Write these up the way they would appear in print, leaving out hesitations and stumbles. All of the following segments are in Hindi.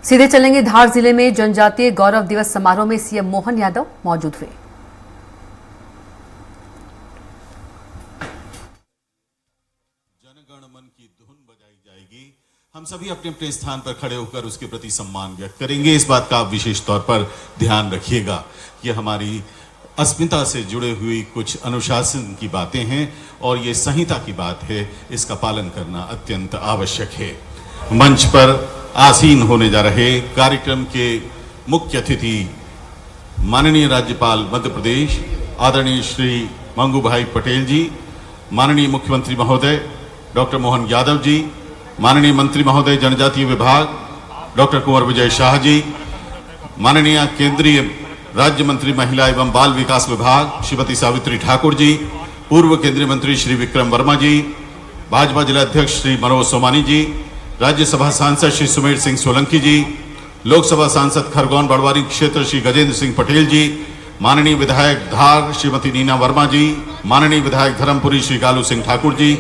सीधे चलेंगे धार जिले में जनजातीय गौरव दिवस समारोह में सीएम मोहन यादव मौजूद हुए। जनगण मन की धुन बजाई जाएगी। हम सभी अपने अपने स्थान पर खड़े होकर उसके प्रति सम्मान व्यक्त करेंगे। इस बात का आप विशेष तौर पर ध्यान रखिएगा। ये हमारी अस्मिता से जुड़े हुई कुछ अनुशासन की बातें हैं और ये संहिता की बात है। इसका पालन करना अत्यंत आवश्यक है। मंच पर आसीन होने जा रहे कार्यक्रम के मुख्य अतिथि माननीय राज्यपाल मध्य प्रदेश आदरणीय श्री मंगू भाई पटेल जी, माननीय मुख्यमंत्री महोदय डॉक्टर मोहन यादव जी, माननीय मंत्री महोदय जनजातीय विभाग डॉक्टर कुंवर विजय शाह जी, माननीय केंद्रीय राज्य मंत्री महिला एवं बाल विकास विभाग श्रीमती सावित्री ठाकुर जी, पूर्व केंद्रीय मंत्री श्री विक्रम वर्मा जी, भाजपा जिला अध्यक्ष श्री मनोज सोमानी जी, राज्यसभा सांसद श्री सुमेर सिंह सोलंकी जी, लोकसभा सांसद खरगोन बड़वारी क्षेत्र श्री गजेंद्र सिंह पटेल जी, माननीय विधायक धार श्रीमती नीना वर्मा जी, माननीय विधायक धर्मपुरी श्री गालू सिंह ठाकुर जी,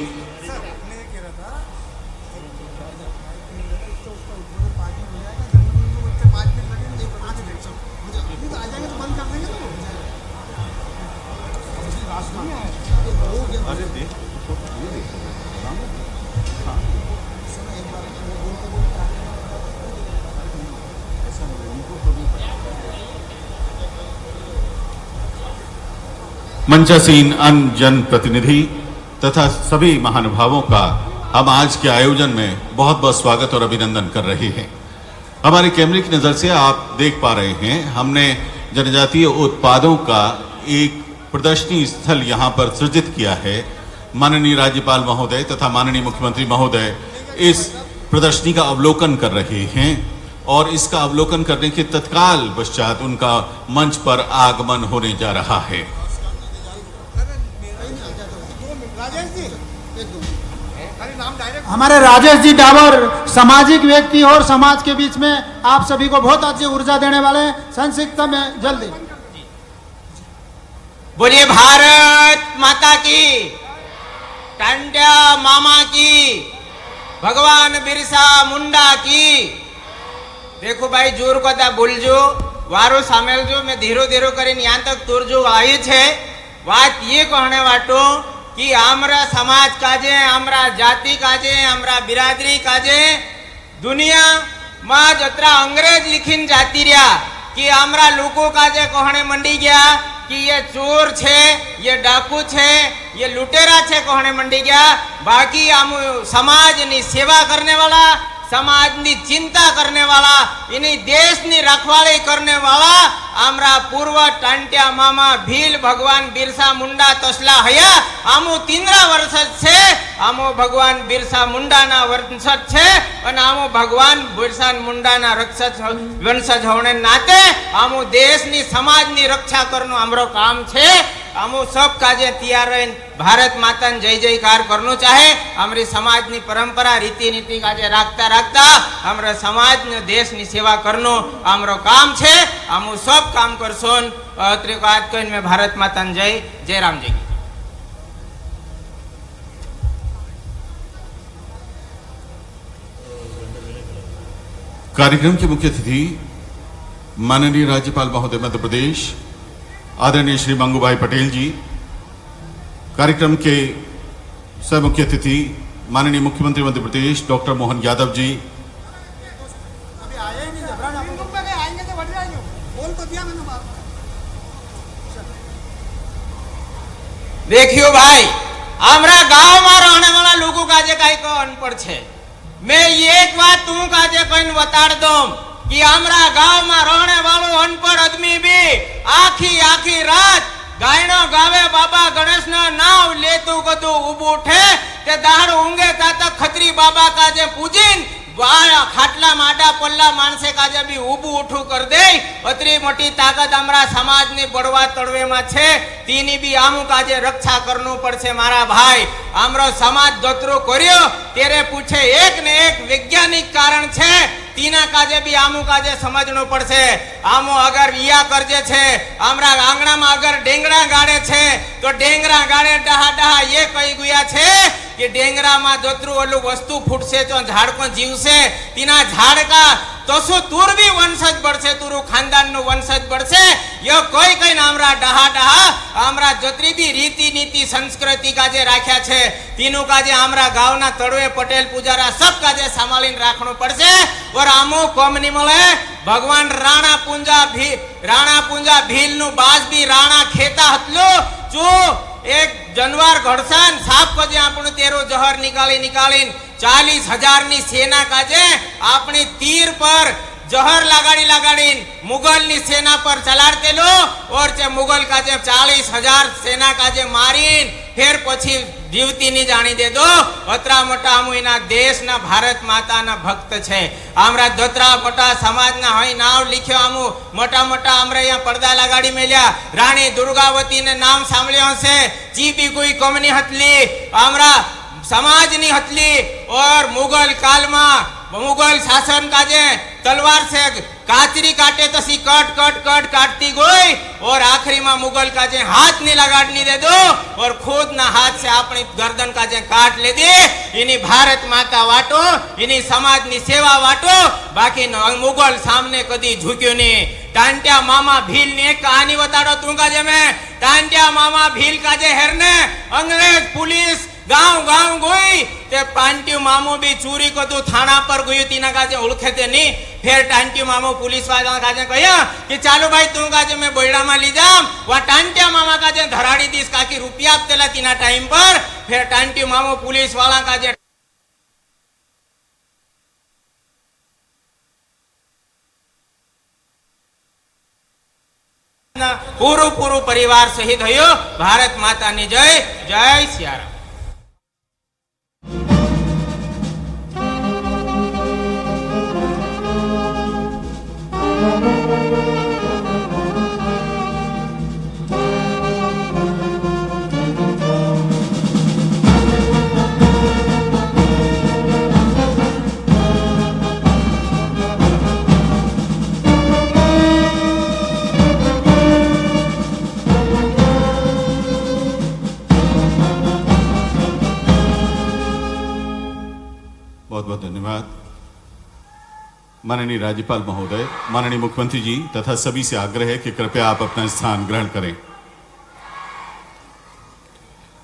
मंचासीन अन्य जन प्रतिनिधि तथा सभी महानुभावों का हम आज के आयोजन में बहुत बहुत स्वागत और अभिनंदन कर रहे हैं। हमारे कैमरे की नजर से आप देख पा रहे हैं, हमने जनजातीय उत्पादों का एक प्रदर्शनी स्थल यहां पर सृजित किया है। माननीय राज्यपाल महोदय तथा माननीय मुख्यमंत्री महोदय इस प्रदर्शनी का अवलोकन कर रहे हैं और इसका अवलोकन करने के तत्काल पश्चात उनका मंच पर आगमन होने जा रहा है। हमारे राजेश जी डावर सामाजिक व्यक्ति और समाज के बीच में आप सभी को बहुत अच्छी ऊर्जा देने वाले संक्षिप्त में जल्दी बोलिए भारत माता की, टांड्या मामा की, भगवान बिरसा मुंडा की। देखो भाई जोर को ता बोलजो, वारो सामेल जो मैं धीरो धीरो करीने यहाँ तक तोर जो आई छे बात ये कहने वाटो कि आमरा समाज काजे, आमरा जाति काजे, आमरा बिरादरी काजे दुनिया में जतरा अंग्रेज लिखीन जाती रहा कि आमरा लोगों काजे कहने मंडी गया कि ये चोर छे, ये डाकू छे, ये लुटेरा छे कहने मंडी गया। बाकी आम समाज नी सेवा करने वाला, समाज नी चिंता करने वाला, इन्हीं देश नी रखवाली करने वाला आमरा पूर्व टांट्या मामा भील भगवान बिरसा मुंडा तसला हया आमो 13 वर्ष छे। आमो भगवान बिरसा मुंडा ना वंशज छे और आमो भगवान बिरसा मुंडा ना वंशज होने नाते आमो देश नी समाज नी रक्षा करनो हमरो काम छे। आमो सब काजे तैयार रहे भारत माता ने जय जयकार करनो चाहे। हमारी समाज नी परंपरा रीति नीति काजे राखता राखता हमारा समाज ने देश नी सेवा करनो हमरो काम छे। आमो सब काम करसोन। त्रिकात कइन में भारत माता ने जय जय राम जी। कार्यक्रम के मुख्य अतिथि माननीय राज्यपाल महोदय मध्य प्रदेश आदरणीय श्री मंगू भाई पटेल जी, कार्यक्रम के सह मुख्य अतिथि माननीय मुख्यमंत्री मध्य प्रदेश डॉक्टर मोहन यादव जी, देखियो भाई हमारा गांव में रहने वाला लोगों का जे कई को अनपढ़ छे। मैं एक बात तू का जे कहीं बता दूं कि हमारा गांव में रहने वालों अनपढ़ आदमी भी आखी आखी रात गायनो गावे बाबा गणेश ना नाव लेतु कदू उबो उठे ते दाड़ ऊंगे ता खत्री बाबा का जे पूजिन खाटला माडा पल्ला मानसे काजे भी उबू उठू कर दे। अतरी मोटी ताकत हमारा समाज ने बड़वा तड़वे में छे। तीनी भी आमू काजे रक्षा करनो पड़से मारा भाई। हमरो समाज दोतरो कर्यो तेरे पूछे एक ने एक वैज्ञानिक कारण छे। तीना काजे भी आमू काजे समझनो पड़से। आमो अगर इया करजे छे हमरा आंगणा में अगर डेंगड़ा गाड़े छे तो डेंगरा गाड़े डहा डहा ये कही गया छे कि डेंगरा में दोतरू ओलू वस्तु फूटसे तो झाड़ को जीवसे तीना झाड़ का तो शू तूर भी वंशज बढ़से, तुरु खानदान नु वंशज बढ़से। यो कोई कोई आमरा डहा डहा आमरा जतरी भी रीति नीति संस्कृति का जे राख्या छे तीनों का जे आमरा गावना तड़वे पटेल पुजारा सब का जे संभालीने राखणो पड़से। और आमो कोम नी मळे भगवान राणा पुंजा भील नु बाज भी राणा खेता हतलो जो एक जनवार घड़सान साप को जे आपण तेरो जहर निकाली 40,000 नी सेना का जे अपनी तीर पर जहर लगाड़ी मुगल नी सेना पर चलाड़ते लो। और जे मुगल का जे 40,000 सेना का जे मारीन फिर पछी जीवती नहीं जानी दे दो। अतरा मोटा हम इना देश ना भारत माता ना भक्त छे। आमरा दोतरा मोटा समाज ना हई नाम लिख्यो आमु मोटा मोटा आमरे यहाँ पर्दा लगाड़ी मेल्या। रानी दुर्गावती ने नाम सांभळ्यो हशे। चीबी कोई कमनी हतली आमरा समाज नी हतली। और मुगल काल में मुगल शासन का जे तलवार से कातरी काटे तो सी कट काटती गई। और आखिरी में मुगल का जे हाथ नहीं लगाड़नी दे दो और खुद ना हाथ से अपनी गर्दन का जे काट ले दे। इनी भारत माता वाटो, इनी समाज नी सेवा वाटो, बाकी मुगल सामने कदी झुक्यो नहीं। टांटिया मामा भील ने एक कहानी बताड़ो तुंगा जे मैं। टांटिया मामा भील का जे हेरने अंग्रेज पुलिस गांव गई ते पांट्यू मामो भी चोरी को तू थाना पर गई तीना काजे ओळखे ते नहीं। फिर टांट्यू मामो पुलिस वाला काजे कह्या कि चालो भाई तू काजे मैं बोयड़ा में ली जाम। वह टांट्या मामा काजे धराड़ी दीस काकी रुपया आपतेला तीना टाइम पर। फिर टांट्यू मामो पुलिस वाला काजे पूरू परिवार शहीद होयो। भारत माता नी जय। जय सियाराम। बहुत बहुत धन्यवाद माननीय राज्यपाल महोदय, माननीय मुख्यमंत्री जी तथा सभी से आग्रह है कि कृपया आप अपना स्थान ग्रहण करें।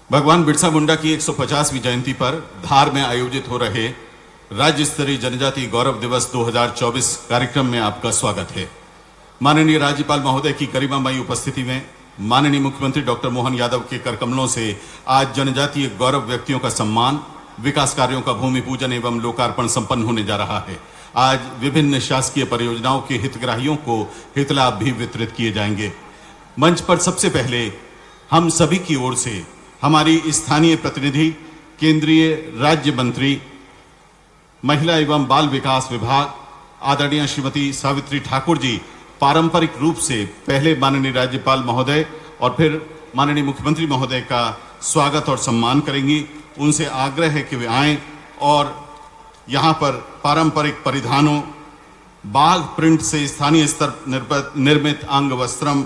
भगवान बिरसा मुंडा की 150वीं जयंती पर धार में आयोजित हो रहे राज्य स्तरीय जनजातीय गौरव दिवस 2024 कार्यक्रम में आपका स्वागत है। माननीय राज्यपाल महोदय की गरिमामयी उपस्थिति में माननीय मुख्यमंत्री डॉक्टर मोहन यादव के करकमलों से आज जनजातीय गौरव व्यक्तियों का सम्मान, विकास कार्यों का भूमि पूजन एवं लोकार्पण संपन्न होने जा रहा है। आज विभिन्न शासकीय परियोजनाओं के हितग्राहियों को हितलाभ भी वितरित किए जाएंगे। मंच पर सबसे पहले हम सभी की ओर से हमारी स्थानीय प्रतिनिधि, केंद्रीय राज्य मंत्री महिला एवं बाल विकास विभाग आदरणीय श्रीमती सावित्री ठाकुर जी पारंपरिक रूप से पहले माननीय राज्यपाल महोदय और फिर माननीय मुख्यमंत्री महोदय का स्वागत और सम्मान करेंगी। उनसे आग्रह है कि वे आएं और यहाँ पर पारंपरिक परिधानों, बाघ प्रिंट से स्थानीय स्तर निर्मित अंग वस्त्रम,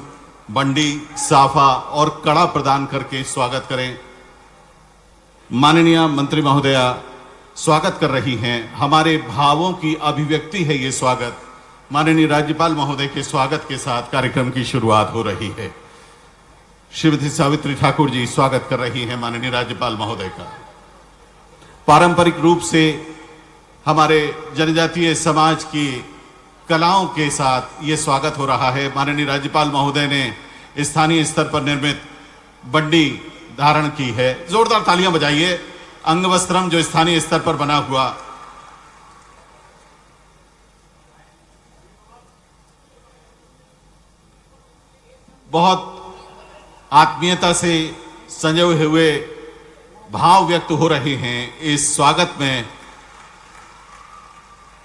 बंडी, साफा और कड़ा प्रदान करके स्वागत करें। माननीय मंत्री महोदया स्वागत कर रही हैं। हमारे भावों की अभिव्यक्ति है ये स्वागत। माननीय राज्यपाल महोदय के स्वागत के साथ कार्यक्रम की शुरुआत हो रही है। श्रीमती सावित्री ठाकुर जी स्वागत कर रही हैं माननीय राज्यपाल महोदय का। पारंपरिक रूप से हमारे जनजातीय समाज की कलाओं के साथ ये स्वागत हो रहा है। माननीय राज्यपाल महोदय ने स्थानीय स्तर पर निर्मित बंडी धारण की है। जोरदार तालियां बजाइए। अंगवस्त्रम जो स्थानीय स्तर पर बना हुआ, बहुत आत्मीयता से संजोए हुए भाव व्यक्त हो रहे हैं। इस स्वागत में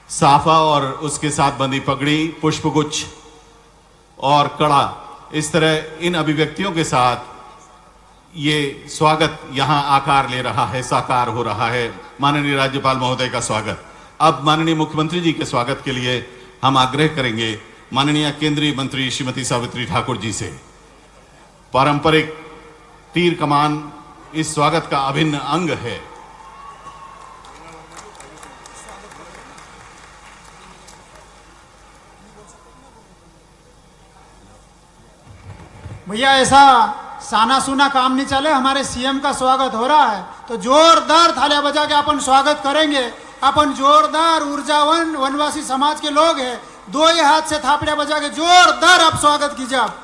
साफा और उसके साथ बंदी पगड़ी, पुष्पगुच्छ और कड़ा, इस तरह इन अभिव्यक्तियों के साथ ये स्वागत यहां आकार ले रहा है, साकार हो रहा है। माननीय राज्यपाल महोदय का स्वागत। अब माननीय मुख्यमंत्री जी के स्वागत के लिए हम आग्रह करेंगे माननीय केंद्रीय मंत्री श्रीमती सावित्री ठाकुर जी से। पारंपरिक तीर कमान इस स्वागत का अभिन्न अंग है। भैया ऐसा साना सुना काम नहीं चले, हमारे सीएम का स्वागत हो रहा है तो जोरदार थालियां बजा के अपन स्वागत करेंगे। अपन जोरदार ऊर्जावन वनवासी समाज के लोग हैं, दो ही हाथ से थापड़ियां बजा के जोरदार आप स्वागत कीजिए आप।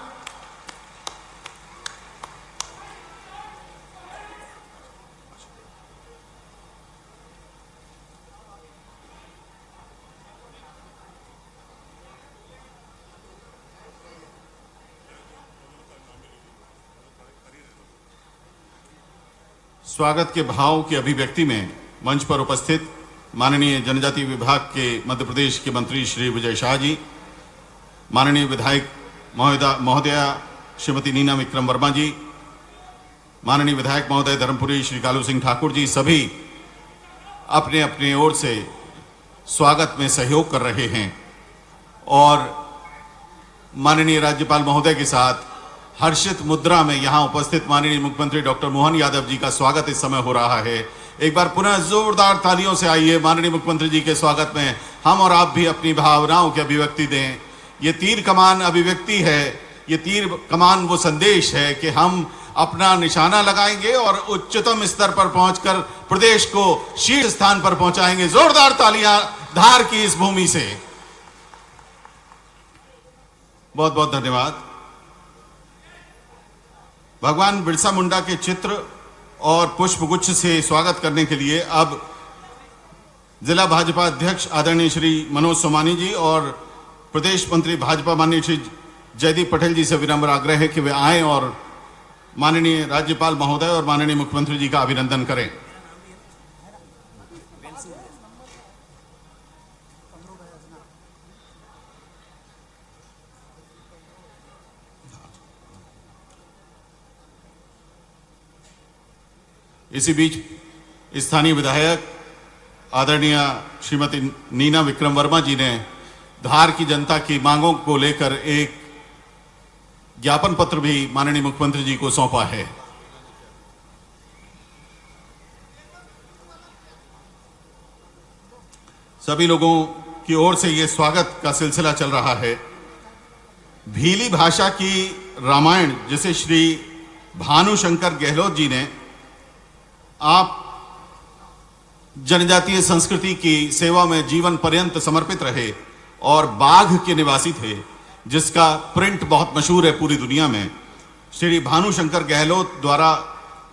स्वागत के भाव की अभिव्यक्ति में मंच पर उपस्थित माननीय जनजाति विभाग के मध्य प्रदेश के मंत्री श्री विजय शाह जी, माननीय विधायक महोदया श्रीमती नीना विक्रम वर्मा जी, माननीय विधायक महोदय धर्मपुरी श्री कालू सिंह ठाकुर जी, सभी अपने अपने ओर से स्वागत में सहयोग कर रहे हैं और माननीय राज्यपाल महोदय के साथ हर्षित मुद्रा में यहां उपस्थित माननीय मुख्यमंत्री डॉक्टर मोहन यादव जी का स्वागत इस समय हो रहा है। एक बार पुनः जोरदार तालियों से आइए माननीय मुख्यमंत्री जी के स्वागत में हम और आप भी अपनी भावनाओं की अभिव्यक्ति दें। ये तीर कमान अभिव्यक्ति है, ये तीर कमान वो संदेश है कि हम अपना निशाना लगाएंगे और उच्चतम स्तर पर पहुंचकर प्रदेश को शीर्ष स्थान पर पहुंचाएंगे। जोरदार तालियां धार की इस भूमि से। बहुत बहुत धन्यवाद। भगवान बिरसा मुंडा के चित्र और पुष्पगुच्छ से स्वागत करने के लिए अब जिला भाजपा अध्यक्ष आदरणीय श्री मनोज सोमानी जी और प्रदेश मंत्री भाजपा माननीय श्री जयदीप पटेल जी से विनम्र आग्रह है कि वे आएं और माननीय राज्यपाल महोदय और माननीय मुख्यमंत्री जी का अभिनंदन करें। इसी बीच स्थानीय विधायक आदरणीय श्रीमती नीना विक्रम वर्मा जी ने धार की जनता की मांगों को लेकर एक ज्ञापन पत्र भी माननीय मुख्यमंत्री जी को सौंपा है। सभी लोगों की ओर से यह स्वागत का सिलसिला चल रहा है। भीली भाषा की रामायण जिसे श्री भानुशंकर गहलोत जी ने आप जनजातीय संस्कृति की सेवा में जीवन पर्यंत समर्पित रहे और बाघ के निवासी थे, जिसका प्रिंट बहुत मशहूर है पूरी दुनिया में। श्री भानुशंकर गहलोत द्वारा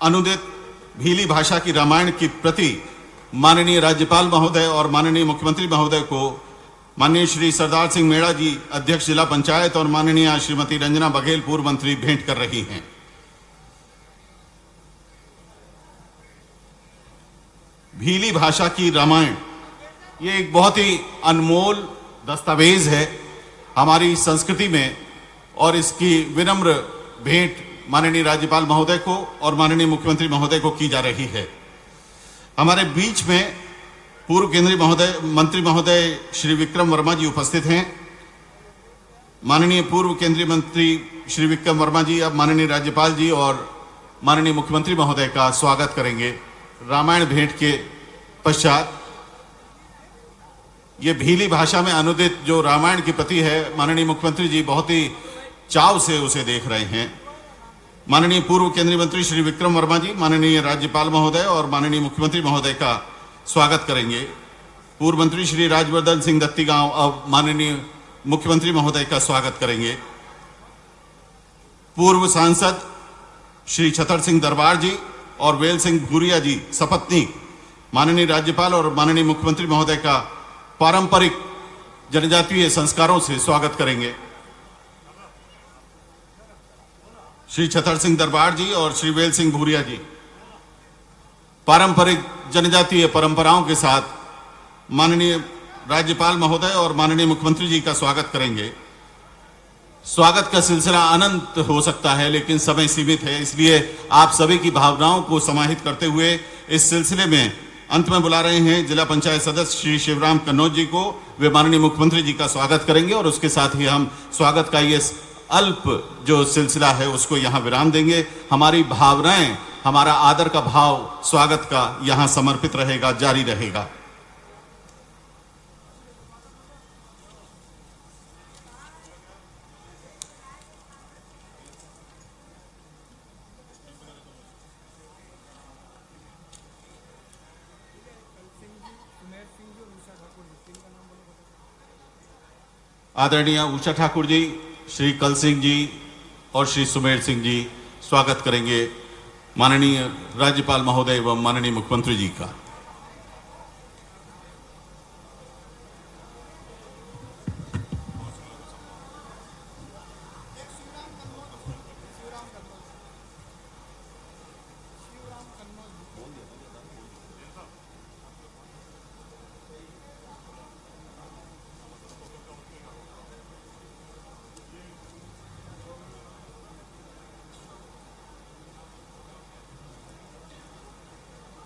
अनुदित भीली भाषा की रामायण की प्रति माननीय राज्यपाल महोदय और माननीय मुख्यमंत्री महोदय को माननीय श्री सरदार सिंह मेड़ा जी अध्यक्ष जिला पंचायत और माननीय श्रीमती रंजना बघेल पूर्व मंत्री भेंट कर रही हैं। भीली भाषा की रामायण ये एक बहुत ही अनमोल दस्तावेज है हमारी संस्कृति में और इसकी विनम्र भेंट माननीय राज्यपाल महोदय को और माननीय मुख्यमंत्री महोदय को की जा रही है। हमारे बीच में पूर्व केंद्रीय मंत्री महोदय श्री विक्रम वर्मा जी उपस्थित हैं। माननीय पूर्व केंद्रीय मंत्री श्री विक्रम वर्मा जी अब माननीय राज्यपाल जी और माननीय मुख्यमंत्री महोदय का स्वागत करेंगे। रामायण भेंट के पश्चात ये भीली भाषा में अनुदित जो रामायण की प्रति है, माननीय मुख्यमंत्री जी बहुत ही चाव से उसे देख रहे हैं। माननीय पूर्व केंद्रीय मंत्री श्री विक्रम वर्मा जी माननीय राज्यपाल महोदय और माननीय मुख्यमंत्री महोदय का स्वागत करेंगे। पूर्व मंत्री श्री राजवर्धन सिंह दत्तीगांव अब माननीय मुख्यमंत्री महोदय का स्वागत करेंगे। पूर्व सांसद श्री छतर सिंह दरबार जी और वेल सिंह भूरिया जी सपत्नीक माननीय राज्यपाल और माननीय मुख्यमंत्री महोदय का पारंपरिक जनजातीय संस्कारों से स्वागत करेंगे। श्री छतर सिंह दरबार जी और श्री वेल सिंह भूरिया जी पारंपरिक जनजातीय परंपराओं के साथ माननीय राज्यपाल महोदय और माननीय मुख्यमंत्री जी का स्वागत करेंगे। स्वागत का सिलसिला अनंत हो सकता है लेकिन समय सीमित है, इसलिए आप सभी की भावनाओं को समाहित करते हुए इस सिलसिले में अंत में बुला रहे हैं जिला पंचायत सदस्य श्री शिवराम कन्नौज जी को। वे माननीय मुख्यमंत्री जी का स्वागत करेंगे और उसके साथ ही हम स्वागत का ये अल्प जो सिलसिला है उसको यहाँ विराम देंगे। हमारी भावनाएं, हमारा आदर का भाव स्वागत का यहाँ समर्पित रहेगा, जारी रहेगा। आदरणीय उषा ठाकुर जी, श्री कल सिंह जी और श्री सुमेर सिंह जी स्वागत करेंगे माननीय राज्यपाल महोदय एवं माननीय मुख्यमंत्री जी का।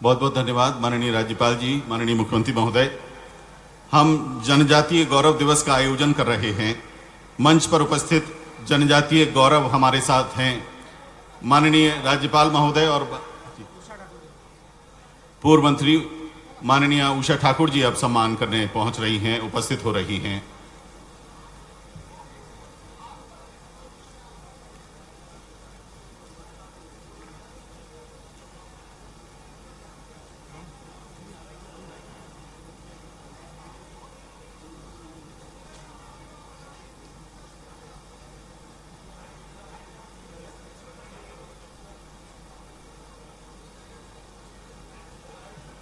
बहुत बहुत धन्यवाद माननीय राज्यपाल जी, माननीय मुख्यमंत्री महोदय। हम जनजातीय गौरव दिवस का आयोजन कर रहे हैं। मंच पर उपस्थित जनजातीय गौरव हमारे साथ हैं माननीय राज्यपाल महोदय और पूर्व मंत्री माननीय उषा ठाकुर जी अब सम्मान करने पहुंच रही हैं, उपस्थित हो रही हैं।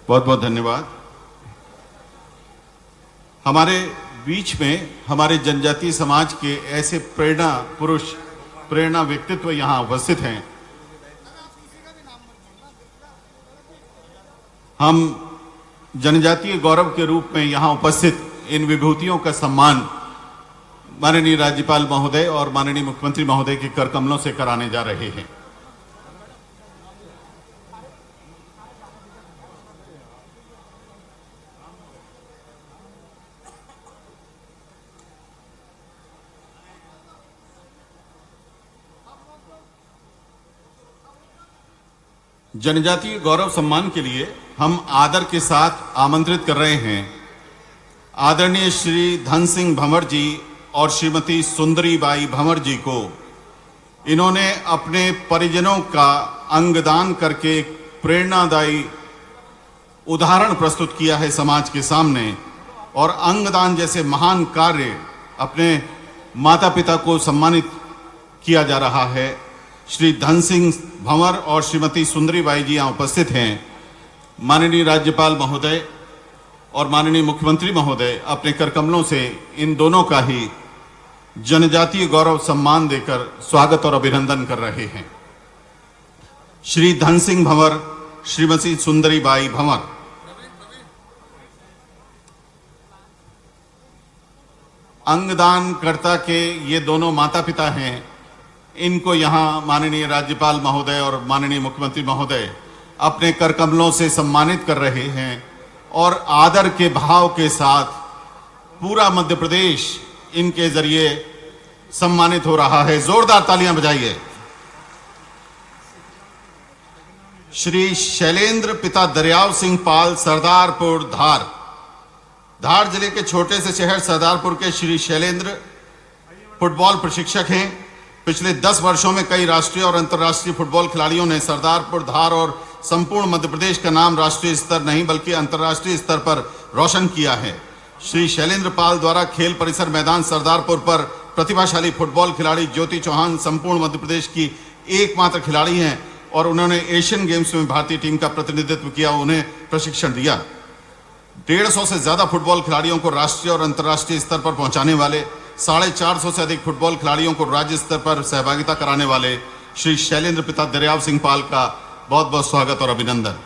बहुत बहुत धन्यवाद। हमारे बीच में हमारे जनजातीय समाज के ऐसे प्रेरणा पुरुष, प्रेरणा व्यक्तित्व यहां उपस्थित हैं। हम जनजातीय गौरव के रूप में यहां उपस्थित इन विभूतियों का सम्मान माननीय राज्यपाल महोदय और माननीय मुख्यमंत्री महोदय के कर कमलों से कराने जा रहे हैं। जनजातीय गौरव सम्मान के लिए हम आदर के साथ आमंत्रित कर रहे हैं आदरणीय श्री धन सिंह भंवर जी और श्रीमती सुंदरी बाई भंवर जी को। इन्होंने अपने परिजनों का अंगदान करके एक प्रेरणादायी उदाहरण प्रस्तुत किया है समाज के सामने, और अंगदान जैसे महान कार्य अपने माता पिता को सम्मानित किया जा रहा है। श्री धन सिंह भंवर और श्रीमती सुंदरी बाई जी यहाँ उपस्थित हैं। माननीय राज्यपाल महोदय और माननीय मुख्यमंत्री महोदय अपने करकमलों से इन दोनों का ही जनजातीय गौरव सम्मान देकर स्वागत और अभिनंदन कर रहे हैं। श्री धन सिंह भंवर, श्रीमती सुंदरी बाई भंवर। अंगदान कर्ता के ये दोनों माता पिता हैं। इनको यहाँ माननीय राज्यपाल महोदय और माननीय मुख्यमंत्री महोदय अपने करकमलों से सम्मानित कर रहे हैं, और आदर के भाव के साथ पूरा मध्य प्रदेश इनके जरिए सम्मानित हो रहा है। जोरदार तालियां बजाइए। श्री शैलेंद्र पिता दरियाव सिंह पाल, सरदारपुर, धार। धार जिले के छोटे से शहर सरदारपुर के श्री शैलेंद्र फुटबॉल प्रशिक्षक हैं। पिछले 10 वर्षों में कई राष्ट्रीय और अंतर्राष्ट्रीय फुटबॉल खिलाड़ियों ने सरदारपुर, धार और संपूर्ण मध्य प्रदेश का नाम राष्ट्रीय स्तर नहीं बल्कि अंतर्राष्ट्रीय स्तर पर रोशन किया है। श्री शैलेंद्र पाल द्वारा खेल परिसर मैदान सरदारपुर पर प्रतिभाशाली फुटबॉल खिलाड़ी ज्योति चौहान संपूर्ण मध्य प्रदेश की एकमात्र खिलाड़ी हैं, और उन्होंने एशियन गेम्स में भारतीय टीम का प्रतिनिधित्व किया, उन्हें प्रशिक्षण दिया। 150 से ज्यादा फुटबॉल खिलाड़ियों को राष्ट्रीय और अंतर्राष्ट्रीय स्तर पर पहुंचाने वाले, 450 से अधिक फुटबॉल खिलाड़ियों को राज्य स्तर पर सहभागिता कराने वाले श्री शैलेंद्र पिता दरियाव सिंह पाल का बहुत बहुत स्वागत और अभिनंदन।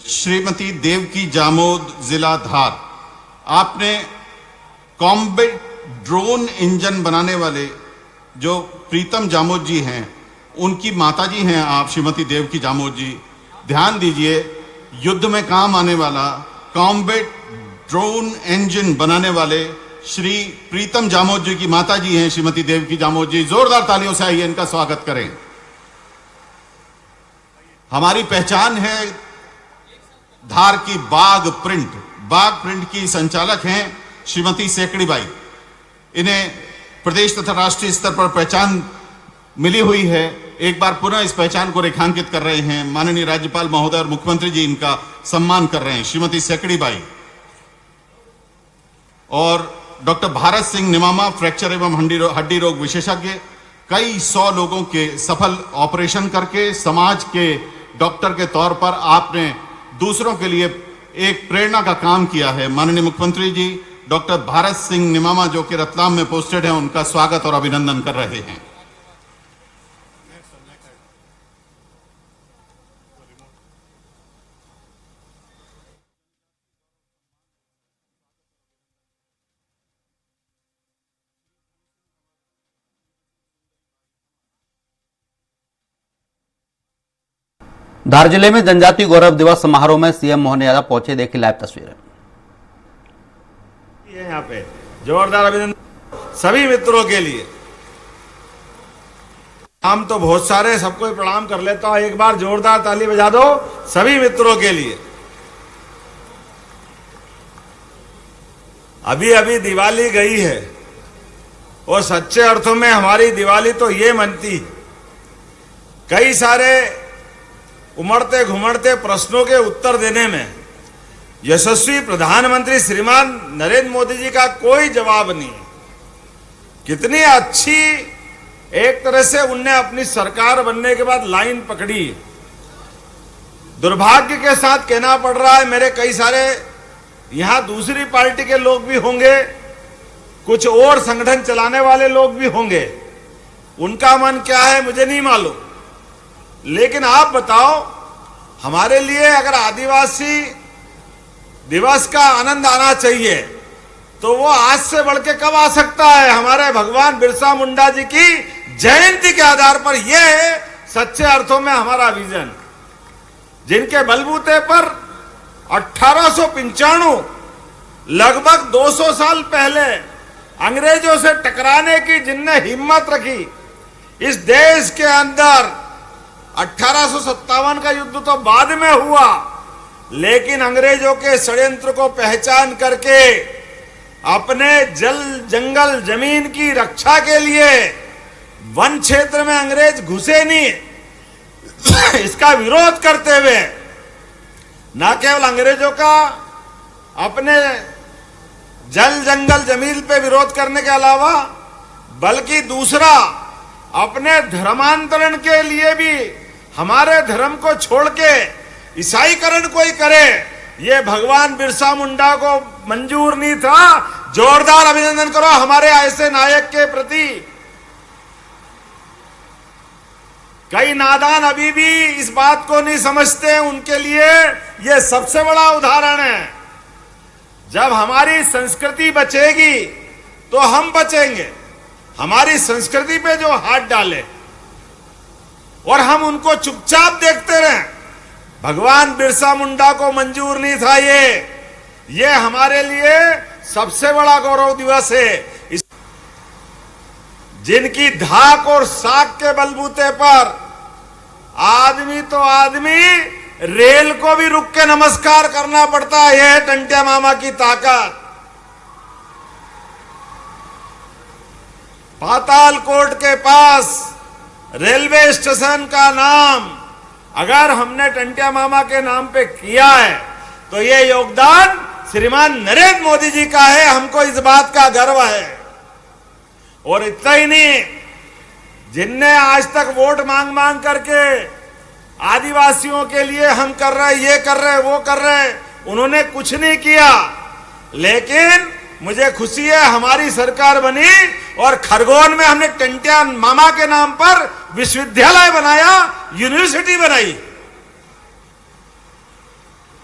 श्रीमती देवकी जामोद, जिला धार। आपने कॉम्बैट ड्रोन इंजन बनाने वाले जो प्रीतम जामोद जी हैं, उनकी माताजी हैं आप, श्रीमती देवकी जामोद जी। ध्यान दीजिए, युद्ध में काम आने वाला कॉम्बैट ड्रोन इंजन बनाने वाले श्री प्रीतम जामोद जी की माताजी हैं श्रीमती देवकी जामोद जी। जोरदार तालियों से आइए इनका स्वागत करें। हमारी पहचान है धार की बाग प्रिंट। बाग प्रिंट की संचालक हैं श्रीमती सेकड़ी बाई। इन्हें प्रदेश तथा राष्ट्रीय स्तर पर पहचान मिली हुई है। एक बार पुनः इस पहचान को रेखांकित कर रहे हैं माननीय राज्यपाल महोदय और मुख्यमंत्री जी, इनका सम्मान कर रहे हैं श्रीमती सेकड़ी बाई। और डॉक्टर भारत सिंह निमामा, फ्रैक्चर एवं हड्डी रोग विशेषज्ञ, कई 100 लोगों के सफल ऑपरेशन करके समाज के डॉक्टर के तौर पर आपने दूसरों के लिए एक प्रेरणा का काम किया है। माननीय मुख्यमंत्री जी डॉक्टर भारत सिंह निमामा जो कि रतलाम में पोस्टेड हैं, उनका स्वागत और अभिनंदन कर रहे हैं। धार जिले में जनजातीय गौरव दिवस समारोह में सीएम मोहन यादव पहुंचे। देखिए लाइव तस्वीरें। यहाँ पे जोरदार अभिनंदन सभी मित्रों के लिए। हम तो बहुत सारे, सबको प्रणाम कर लेता हूं, एक बार जोरदार ताली बजा दो सभी मित्रों के लिए। अभी अभी दिवाली गई है और सच्चे अर्थों में हमारी दिवाली तो ये मनती है। कई सारे उमड़ते घुमड़ते प्रश्नों के उत्तर देने में यशस्वी प्रधानमंत्री श्रीमान नरेंद्र मोदी जी का कोई जवाब नहीं। कितनी अच्छी एक तरह से उनने अपनी सरकार बनने के बाद लाइन पकड़ी। दुर्भाग्य के साथ कहना पड़ रहा है, मेरे कई सारे यहां दूसरी पार्टी के लोग भी होंगे, कुछ और संगठन चलाने वाले लोग भी होंगे, उनका मन क्या है मुझे नहीं मालूम। लेकिन आप बताओ, हमारे लिए अगर आदिवासी दिवस का आनंद आना चाहिए तो वो आज से बढ़ के कब आ सकता है। हमारे भगवान बिरसा मुंडा जी की जयंती के आधार पर यह है सच्चे अर्थों में हमारा विजन, जिनके बलबूते पर 1895 लगभग 200 साल पहले अंग्रेजों से टकराने की जिनने हिम्मत रखी। इस देश के अंदर 1857 का युद्ध तो बाद में हुआ, लेकिन अंग्रेजों के षड्यंत्र को पहचान करके अपने जल जंगल जमीन की रक्षा के लिए वन क्षेत्र में अंग्रेज घुसे नहीं। इसका विरोध करते हुए न केवल अंग्रेजों का अपने जल जंगल जमीन पे विरोध करने के अलावा, बल्कि दूसरा अपने धर्मांतरण के लिए भी हमारे धर्म को छोड़ के ईसाईकरण कोई करे, ये भगवान बिरसा मुंडा को मंजूर नहीं था। जोरदार अभिनंदन करो हमारे ऐसे नायक के प्रति। कई नादान अभी भी इस बात को नहीं समझते, उनके लिए ये सबसे बड़ा उदाहरण है। जब हमारी संस्कृति बचेगी तो हम बचेंगे। हमारी संस्कृति पे जो हाथ डाले और हम उनको चुपचाप देखते रहे, भगवान बिरसा मुंडा को मंजूर नहीं था। ये हमारे लिए सबसे बड़ा गौरव दिवस है। जिनकी धाक और साख के बलबूते पर आदमी तो आदमी, रेल को भी रुक के नमस्कार करना पड़ता है। यह टंटिया मामा की ताकत। पातालकोट के पास रेलवे स्टेशन का नाम अगर हमने टंटिया मामा के नाम पे किया है तो ये योगदान श्रीमान नरेंद्र मोदी जी का है। हमको इस बात का गर्व है। और इतना ही नहीं, जिनने आज तक वोट मांग मांग करके आदिवासियों के लिए हम कर रहे, ये कर रहे, वो कर रहे, उन्होंने कुछ नहीं किया। लेकिन मुझे खुशी है हमारी सरकार बनी और खरगोन में हमने टंटिया मामा के नाम पर विश्वविद्यालय बनाया, यूनिवर्सिटी बनाई।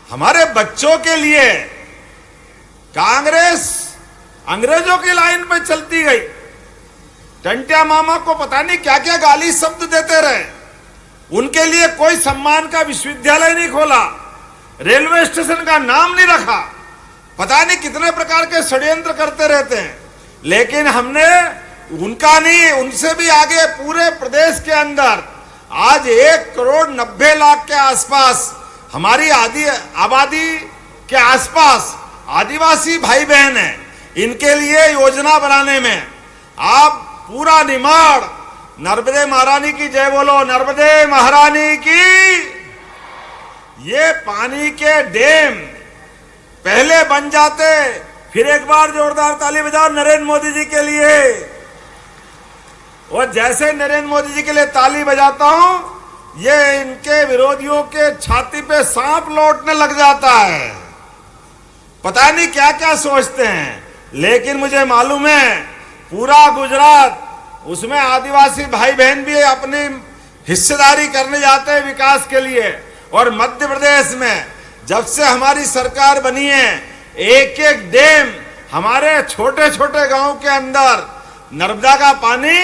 हमारे बच्चों के लिए कांग्रेस अंग्रेजों की लाइन पे चलती गई। टंटिया मामा को पता नहीं क्या क्या गाली शब्द देते रहे। उनके लिए कोई सम्मान का विश्वविद्यालय नहीं खोला, रेलवे स्टेशन का नाम नहीं रखा, पता नहीं कितने प्रकार के षड्यंत्र करते रहते हैं। लेकिन हमने उनका नहीं, उनसे भी आगे पूरे प्रदेश के अंदर आज 1,90,00,000 के आसपास हमारी आबादी के आसपास आदिवासी भाई बहन हैं। इनके लिए योजना बनाने में आप पूरा निमाड़, नर्मदे महारानी की जय बोलो, नर्मदे महारानी की। ये पानी के डैम पहले बन जाते, फिर एक बार जोरदार ताली बजाओ नरेंद्र मोदी जी के लिए। और जैसे नरेंद्र मोदी जी के लिए ताली बजाता हूं, ये इनके विरोधियों के छाती पे सांप लौटने लग जाता है। पता नहीं क्या क्या सोचते हैं, लेकिन मुझे मालूम है पूरा गुजरात, उसमें आदिवासी भाई बहन भी अपनी हिस्सेदारी करने जाते हैं विकास के लिए। और मध्य प्रदेश में जब से हमारी सरकार बनी है, एक एक डैम हमारे छोटे छोटे गांव के अंदर नर्मदा का पानी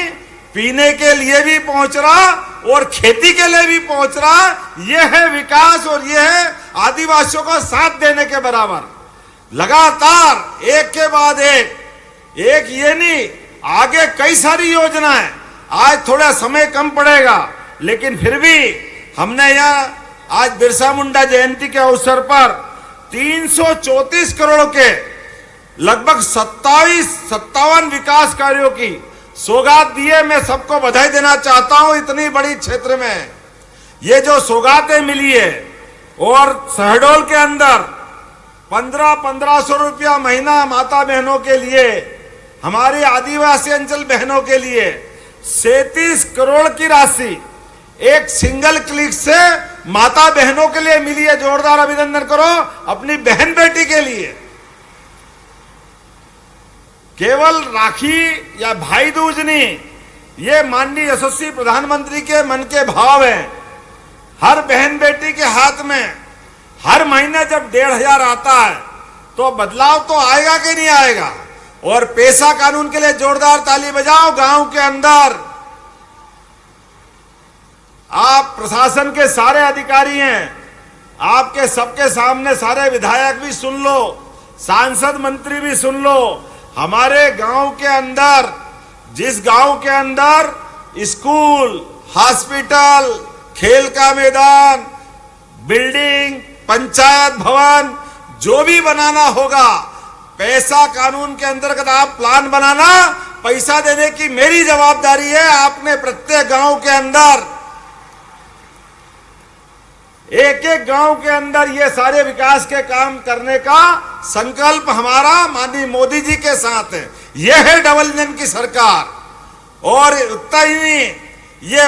पीने के लिए भी पहुंच रहा और खेती के लिए भी पहुंच रहा। यह है विकास और यह है आदिवासियों को साथ देने के बराबर। लगातार एक के बाद एक ये नहीं, आगे कई सारी योजनाएं। आज थोड़ा समय कम पड़ेगा, लेकिन फिर भी हमने यहाँ आज बिरसा मुंडा जयंती के अवसर पर 334 करोड़ के लगभग 57 विकास कार्यों की सौगात दी है। मैं सबको बधाई देना चाहता हूं। इतनी बड़ी क्षेत्र में ये जो सौगातें मिली है, और शहडोल के अंदर 1500 रुपया महीना माता बहनों के लिए, हमारी आदिवासी अंचल बहनों के लिए 37 करोड़ की राशि एक सिंगल क्लिक से माता बहनों के लिए मिली है। जोरदार अभिनंदन करो अपनी बहन बेटी के लिए। केवल राखी या भाई दूज नहीं, ये माननीय यशस्वी प्रधानमंत्री के मन के भाव हैं। हर बहन बेटी के हाथ में हर महीने जब 1500 आता है, तो बदलाव तो आएगा कि नहीं आएगा। और पेशा कानून के लिए जोरदार ताली बजाओ। गांव के अंदर आप प्रशासन के सारे अधिकारी हैं, आपके सबके सामने सारे विधायक भी सुन लो, सांसद मंत्री भी सुन लो। हमारे गांव के अंदर, जिस गांव के अंदर स्कूल, हॉस्पिटल, खेल का मैदान, बिल्डिंग, पंचायत भवन जो भी बनाना होगा, पैसा कानून के अंतर्गत आप प्लान बनाना, पैसा देने की मेरी जवाबदारी है। आपने प्रत्येक गांव के अंदर, एक एक गांव के अंदर ये सारे विकास के काम करने का संकल्प हमारा माननीय मोदी जी के साथ है। यह है डबल इंजन की सरकार। और उतना ही नहीं, ये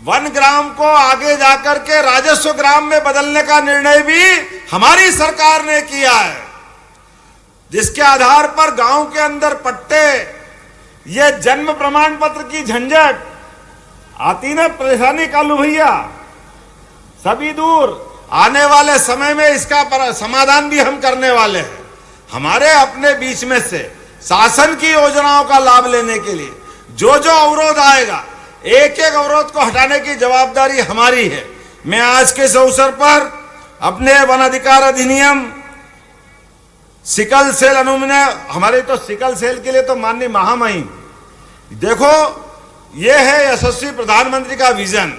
वन ग्राम को आगे जाकर के राजस्व ग्राम में बदलने का निर्णय भी हमारी सरकार ने किया है, जिसके आधार पर गांव के अंदर पट्टे, ये जन्म प्रमाण पत्र की झंझट आती ना, परेशानी कालू भैया, सभी दूर। आने वाले समय में इसका समाधान भी हम करने वाले हैं। हमारे अपने बीच में से शासन की योजनाओं का लाभ लेने के लिए जो जो अवरोध आएगा, एक एक अवरोध को हटाने की जवाबदारी हमारी है। मैं आज के इस अवसर पर अपने वन अधिकार अधिनियम, सिकल सेल अनुमन्य, हमारे तो सिकल सेल के लिए तो माननीय महामहिम, देखो ये है यशस्वी प्रधानमंत्री का विजन।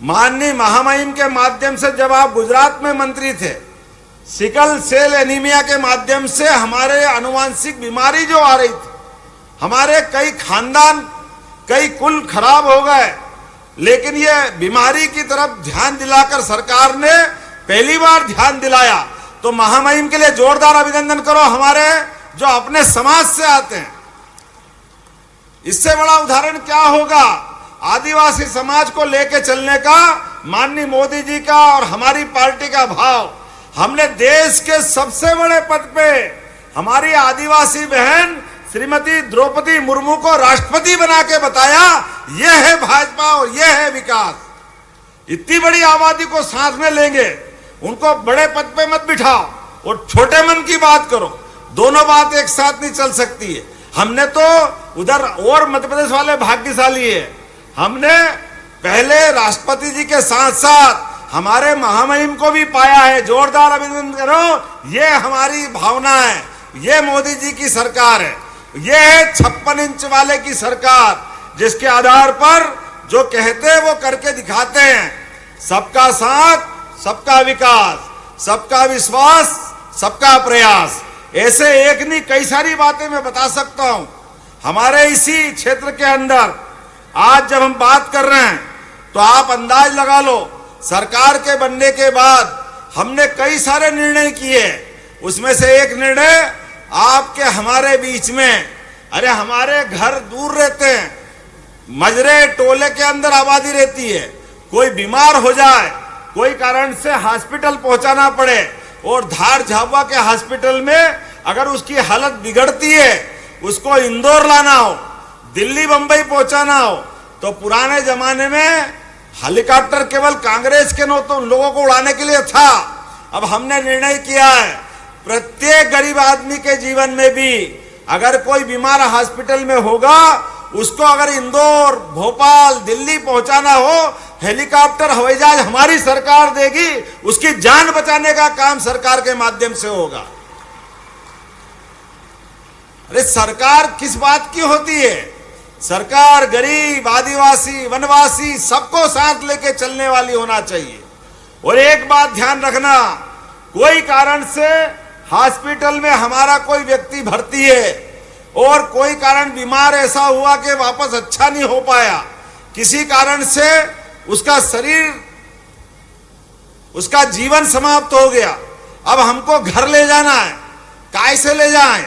माननीय महामहिम के माध्यम से जब आप गुजरात में मंत्री थे, सिकल सेल एनीमिया के माध्यम से हमारे आनुवांशिक बीमारी जो आ रही थी, हमारे कई खानदान, कई कुल खराब हो गए। लेकिन ये बीमारी की तरफ ध्यान दिलाकर सरकार ने पहली बार ध्यान दिलाया। तो महामहिम के लिए जोरदार अभिनंदन करो, हमारे जो अपने समाज से आते हैं। इससे बड़ा उदाहरण क्या होगा आदिवासी समाज को लेकर चलने का माननीय मोदी जी का और हमारी पार्टी का भाव। हमने देश के सबसे बड़े पद पे हमारी आदिवासी बहन श्रीमती द्रौपदी मुर्मू को राष्ट्रपति बना के बताया, यह है भाजपा और यह है विकास। इतनी बड़ी आबादी को साथ में लेंगे, उनको बड़े पद पे मत बिठाओ और छोटे मन की बात करो। दोनों बात एक साथ नहीं चल सकती है। हमने तो उधर और मध्य प्रदेश वाले भाग्यशाली है, हमने पहले राष्ट्रपति जी के साथ साथ हमारे महामहिम को भी पाया है। जोरदार अभिनंदन करो। ये हमारी भावना है, ये मोदी जी की सरकार है, ये है 56 इंच वाले की सरकार, जिसके आधार पर जो कहते हैं वो करके दिखाते हैं। सबका साथ, सबका विकास, सबका विश्वास, सबका प्रयास। ऐसे एक नहीं कई सारी बातें मैं बता सकता हूं। हमारे इसी क्षेत्र के अंदर आज जब हम बात कर रहे हैं तो आप अंदाज लगा लो, सरकार के बनने के बाद हमने कई सारे निर्णय किए। उसमें से एक निर्णय आपके हमारे बीच में, अरे हमारे घर दूर रहते हैं, मजरे टोले के अंदर आबादी रहती है, कोई बीमार हो जाए, कोई कारण से हॉस्पिटल पहुंचाना पड़े और धार झाबुआ के हॉस्पिटल में अगर उसकी हालत बिगड़ती है, उसको इंदौर लाना हो, दिल्ली बंबई पहुंचाना हो, तो पुराने जमाने में हेलीकॉप्टर केवल कांग्रेस के लोगों को उड़ाने के लिए था। अब हमने निर्णय किया है प्रत्येक गरीब आदमी के जीवन में भी अगर कोई बीमार हॉस्पिटल में होगा, उसको अगर इंदौर, भोपाल, दिल्ली पहुंचाना हो, हेलीकॉप्टर हवाई जहाज हमारी सरकार देगी, उसकी जान बचाने का काम सरकार के माध्यम से होगा। अरे सरकार किस बात की होती है? सरकार गरीब, आदिवासी, वनवासी सबको साथ लेके चलने वाली होना चाहिए। और एक बात ध्यान रखना, कोई कारण से हॉस्पिटल में हमारा कोई व्यक्ति भर्ती है और कोई कारण बीमार ऐसा हुआ कि वापस अच्छा नहीं हो पाया, किसी कारण से उसका शरीर, उसका जीवन समाप्त हो गया, अब हमको घर ले जाना है, कैसे ले जाएं?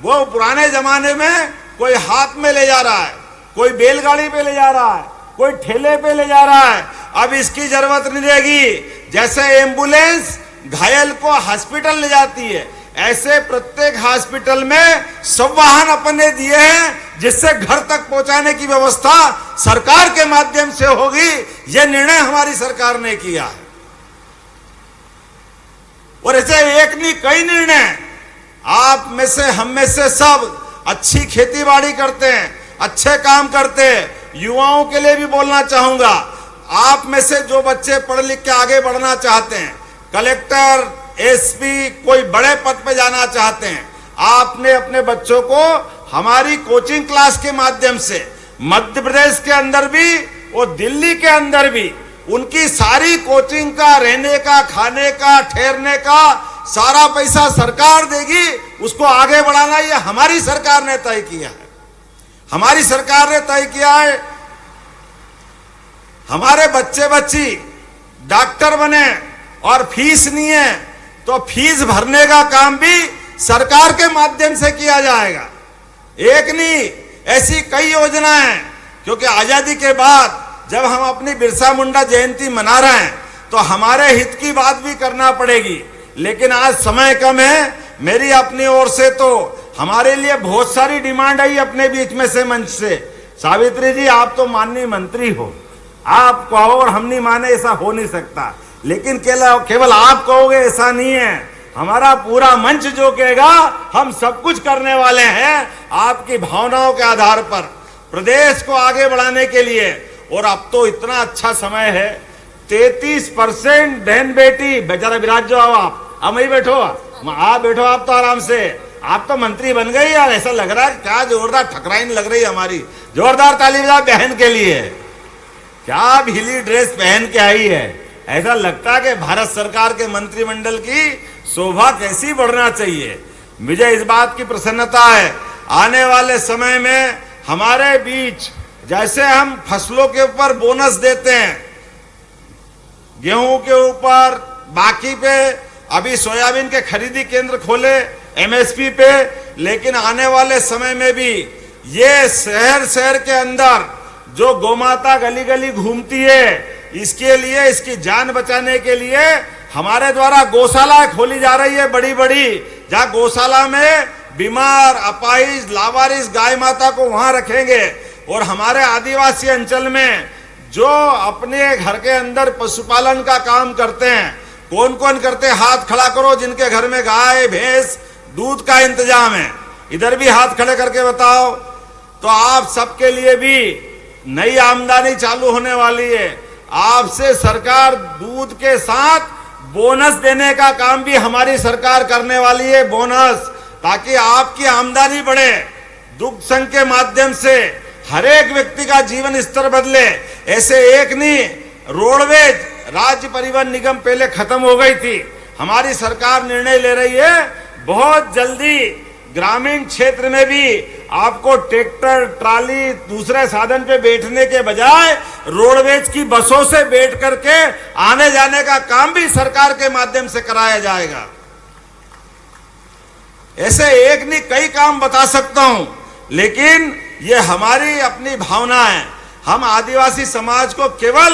वो पुराने जमाने में कोई हाथ में ले जा रहा है, कोई बैलगाड़ी पे ले जा रहा है, कोई ठेले पे ले जा रहा है। अब इसकी जरूरत नहीं रहेगी। जैसे एम्बुलेंस घायल को हॉस्पिटल ले जाती है, ऐसे प्रत्येक हॉस्पिटल में सब वाहन अपने दिए हैं जिससे घर तक पहुंचाने की व्यवस्था सरकार के माध्यम से होगी। यह निर्णय हमारी सरकार ने किया है। और ऐसे एक नहीं कई निर्णय, आप में से, हम में से सब अच्छी खेती बाड़ी करते हैं, अच्छे काम करते हैं। युवाओं के लिए भी बोलना चाहूंगा, आप में से जो बच्चे पढ़ लिख के आगे बढ़ना चाहते हैं, कलेक्टर, एसपी, कोई बड़े पद पे जाना चाहते हैं, आपने अपने बच्चों को हमारी कोचिंग क्लास के माध्यम से मध्य प्रदेश के अंदर भी और दिल्ली के अंदर भी उनकी सारी कोचिंग का, रहने का, खाने का, ठहरने का सारा पैसा सरकार देगी। उसको आगे बढ़ाना ये हमारी सरकार ने तय किया है। हमारी सरकार ने तय किया है हमारे बच्चे बच्ची डॉक्टर बने और फीस नहीं है तो फीस भरने का काम भी सरकार के माध्यम से किया जाएगा। एक नहीं, ऐसी कई योजनाएं हैं, क्योंकि आजादी के बाद जब हम अपनी बिरसा मुंडा जयंती मना रहे हैं तो हमारे हित की बात भी करना पड़ेगी। लेकिन आज समय कम है। मेरी अपनी ओर से तो हमारे लिए बहुत सारी डिमांड आई अपने बीच में से मंच से। सावित्री जी, आप तो माननीय मंत्री हो, आप कहो और हम नहीं माने, ऐसा हो नहीं सकता। लेकिन केवल आप कहोगे ऐसा नहीं है, हमारा पूरा मंच जो कहेगा हम सब कुछ करने वाले हैं आपकी भावनाओं के आधार पर प्रदेश को आगे बढ़ाने के लिए। और अब तो इतना अच्छा समय है, 33% बहन बेटी, बेचारा विराज जो आओ आप वही बैठो, आप बैठो, आप तो आराम से, आप तो मंत्री बन गई यार। ऐसा लग रहा है क्या जोरदार ठकराइन लग रही है हमारी। जोरदार ताली बजाओ बहन के लिए। क्या भीली ड्रेस पहन के आई है, ऐसा लगता है कि भारत सरकार के मंत्रिमंडल की शोभा कैसी बढ़ना चाहिए। मुझे इस बात की प्रसन्नता है, आने वाले समय में हमारे बीच जैसे हम फसलों के ऊपर बोनस देते हैं, गेहूं के ऊपर, बाकी पे, अभी सोयाबीन के खरीदी केंद्र खोले एमएसपी पे, लेकिन आने वाले समय में भी ये शहर शहर के अंदर जो गौमाता गली गली घूमती है, इसके लिए, इसकी जान बचाने के लिए हमारे द्वारा गौशाला खोली जा रही है बड़ी बड़ी, जहां गौशाला में बीमार, अपाहिज, लावारिस गाय माता को वहां रखेंगे। और हमारे आदिवासी अंचल में जो अपने घर के अंदर पशुपालन का काम करते हैं, कौन कौन करते हैं, हाथ खड़ा करो जिनके घर में गाय भैंस दूध का इंतजाम है, इधर भी हाथ खड़े करके बताओ। तो आप सबके लिए भी नई आमदनी चालू होने वाली है। आपसे सरकार दूध के साथ बोनस देने का काम भी हमारी सरकार करने वाली है, बोनस, ताकि आपकी आमदनी बढ़े। दुग्ध संघ के माध्यम से हर एक व्यक्ति का जीवन स्तर बदले। ऐसे एक नहीं, रोडवेज राज्य परिवहन निगम पहले खत्म हो गई थी, हमारी सरकार निर्णय ले रही है बहुत जल्दी ग्रामीण क्षेत्र में भी आपको ट्रैक्टर, ट्राली, दूसरे साधन पे बैठने के बजाय रोडवेज की बसों से बैठ करके आने जाने का काम भी सरकार के माध्यम से कराया जाएगा। ऐसे एक नहीं कई काम बता सकता हूं, लेकिन ये हमारी अपनी भावना है। हम आदिवासी समाज को केवल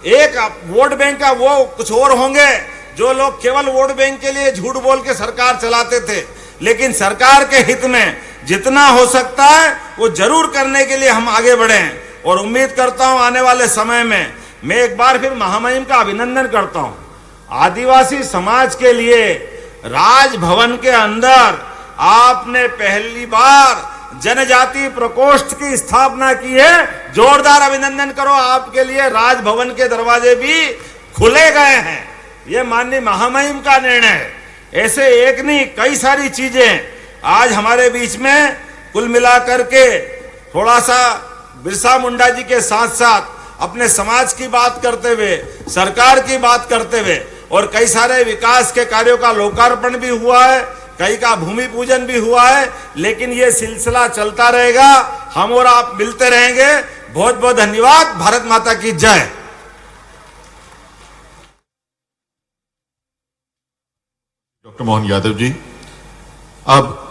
एक वोट बैंक का, वो कुछ और होंगे जो लोग केवल वोट बैंक के लिए झूठ बोल के सरकार चलाते थे, लेकिन सरकार के हित में जितना हो सकता है वो जरूर करने के लिए हम आगे बढ़े हैं। और उम्मीद करता हूं आने वाले समय में मैं एक बार फिर महामहिम का अभिनंदन करता हूं। आदिवासी समाज के लिए राजभवन के अंदर आपने पहली बार जनजाति प्रकोष्ठ की स्थापना की है। जोरदार अभिनंदन करो, आपके लिए राजभवन के दरवाजे भी खुले गए हैं। ये माननीय महामहिम का निर्णय है। ऐसे एक नहीं कई सारी चीजें आज हमारे बीच में कुल मिलाकर के थोड़ा सा बिरसा मुंडा जी के साथ साथ अपने समाज की बात करते हुए, सरकार की बात करते हुए, और कई सारे विकास के कार्यों का लोकार्पण भी हुआ है, कई का भूमि पूजन भी हुआ है। लेकिन ये सिलसिला चलता रहेगा, हम और आप मिलते रहेंगे। बहुत बहुत धन्यवाद। भारत माता की जय। डॉक्टर मोहन यादव जी, अब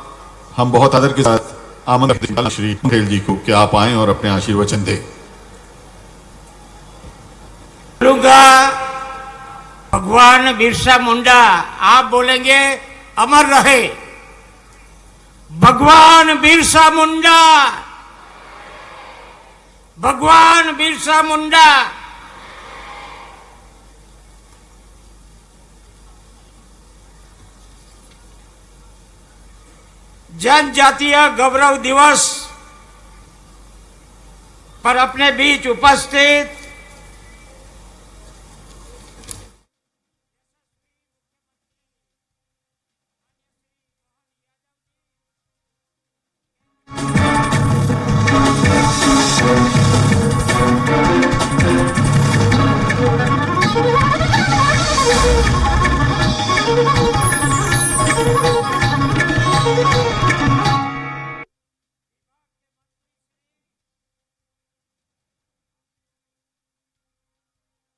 हम बहुत आदर के साथ आमंत्रित श्री पटेल जी को कि आप आएं और अपने आशीर्वचन दें। बोलूंगा भगवान बिरसा मुंडा, आप बोलेंगे अमर रहे। भगवान बिरसा मुंडा, भगवान बिरसा मुंडा। जनजातीय गौरव दिवस पर अपने बीच उपस्थित